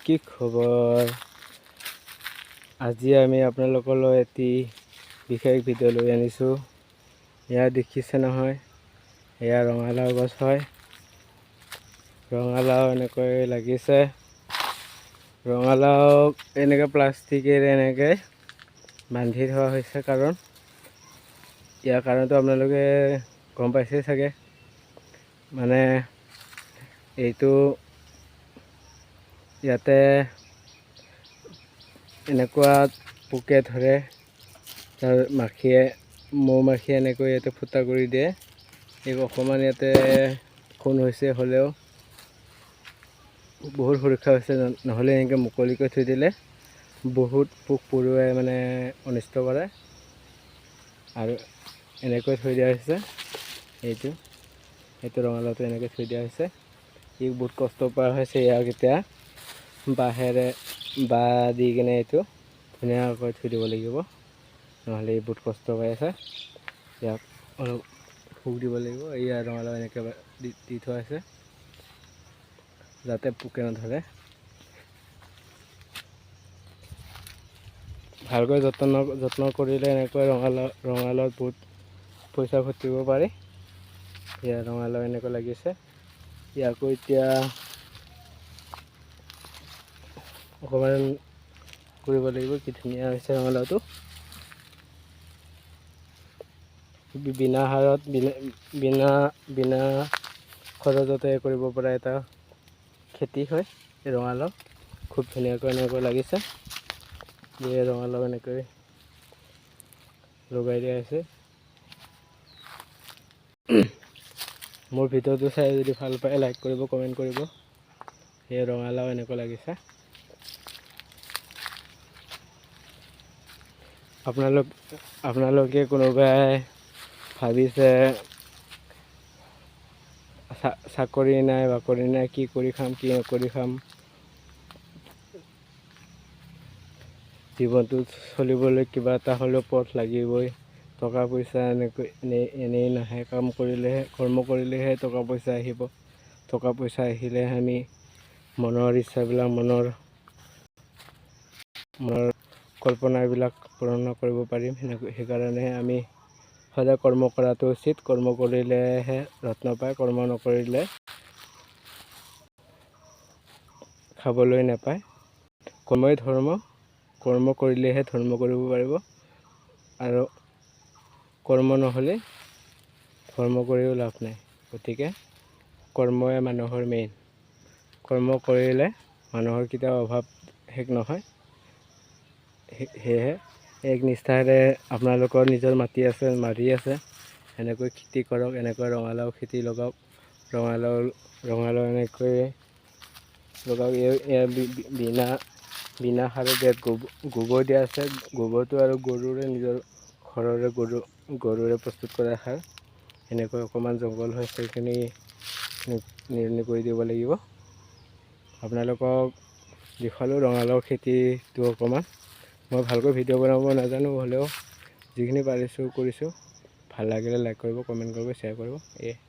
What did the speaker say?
কি খবৰ? আজি আমি আপোনালোকলৈ এটি বিশেষ ভিডিঅ' লৈ আনিছোঁ। এয়া দেখিছে নহয়, এয়া ৰঙালাও গছ হয়। ৰঙালাও এনেকৈ লাগিছে। ৰঙালাও এনেকৈ প্লাষ্টিকেৰে এনেকৈ বান্ধি থোৱা হৈছে, কাৰণ ইয়াৰ কাৰণটো আপোনালোকে গম পাইছেই চাগে। মানে এইটো ইয়াতে এনেকুৱা পোকে ধৰে, তাৰ মৌ-মাখিয়ে এনেকৈ ইয়াতে ফুটা কৰি দিয়ে। এই অকণমান ইয়াতে খুন হৈছে, হ'লেও বহুত সুৰক্ষা হৈছে। নহ'লে এনেকৈ মুকলিকৈ থৈ দিলে বহুত পোক-পৰুৱাই মানে অনিষ্ট কৰে। আৰু এনেকৈ থৈ দিয়া হৈছে, এইটো ৰঙালাওটো এনেকৈ থৈ দিয়া হৈছে। ই বহুত কষ্ট পোৱা হৈছে। ইয়াক এতিয়া বাঁহেৰে দি কিনে এইটো ধুনীয়াকৈ থৈ দিব লাগিব, নহ'লে বহুত কষ্ট পাই আছে। ইয়াক অলপ ফুক দিব লাগিব। এয়া ৰঙালাও এনেকৈ দি থোৱা আছে, যাতে পোকে নধৰে। ভালকৈ যত্ন কৰিলে এনেকৈ ৰঙালাওত বহুত পইচা ঘটিব পাৰি। এয়া ৰঙালাও এনেকৈ লাগিছে। ইয়াকো এতিয়া অকণমান কৰিব লাগিব। কি ধুনীয়া হৈছে ৰঙালাওটো। বিনা সাৰত বিনা খৰচতে কৰিব পৰা এটা খেতি হয় এই ৰঙালাও। খুব ধুনীয়াকৈ এনেকৈ লাগিছে। এই ৰঙালাও এনেকৈ লগাই দিয়া হৈছে। মোৰ ভিডিঅ'টো চাই যদি ভাল পায়, লাইক কৰিব, কমেণ্ট কৰিব। এই ৰঙালাও এনেকৈ লাগিছে। আপোনালোকে কোনোবাই ভাবিছে চাকৰি নাই, বাকৰি নাই, কি কৰি খাম, কি নকৰি খাম। জীৱনটো চলিবলৈ কিবা এটা হ'লেও পথ লাগিবই। টকা পইচা এনেই নাহে। কৰ্ম কৰিলেহে টকা পইচা আহিব। টকা পইচা আহিলেহে আমি মনৰ ইচ্ছাবিলাক, মনৰ কল্পনাবিলাক পূৰণ কৰিব পাৰিম। সেইকাৰণে আমি সদায় কৰ্ম কৰাটো উচিত। কৰ্ম কৰিলেহে ৰত্ন পায়, কৰ্ম নকৰিলে খাবলৈ নাপায়। কৰ্মই ধৰ্ম, কৰ্ম কৰিলেহে ধৰ্ম কৰিব পাৰিব। আৰু কৰ্ম নহ'লে ধৰ্ম কৰিও লাভ নাই। গতিকে কৰ্মই মানুহৰ মেইন। কৰ্ম কৰিলে মানুহৰ কেতিয়াও অভাৱ শেষ নহয়। সেয়েহে এক নিষ্ঠাৰে আপোনালোকৰ নিজৰ মাটি আছে, এনেকৈ খেতি কৰক। এনেকৈ ৰঙালাও খেতি লগাওক। ৰঙালাও এনেকৈ লগাওক। বিনা সাৰত ইয়াত গোবৰ দিয়া আছে। গোবৰটো আৰু নিজৰ ঘৰৰে গৰুৰে প্ৰস্তুত কৰা সাৰ। এনেকৈ অকণমান জংঘল হয়, সেইখিনি নিৰ্মূল কৰি দিব লাগিব। আপোনালোকক দেখালোঁ ৰঙালাও খেতিটো অকণমান। মই ভালকৈ ভিডিঅ' বনাব নাজানো, হ'লেও যিখিনি পাৰিছোঁ কৰিছোঁ। ভাল লাগিলে লাইক কৰিব, কমেণ্ট কৰিব, শ্বেয়াৰ কৰিব।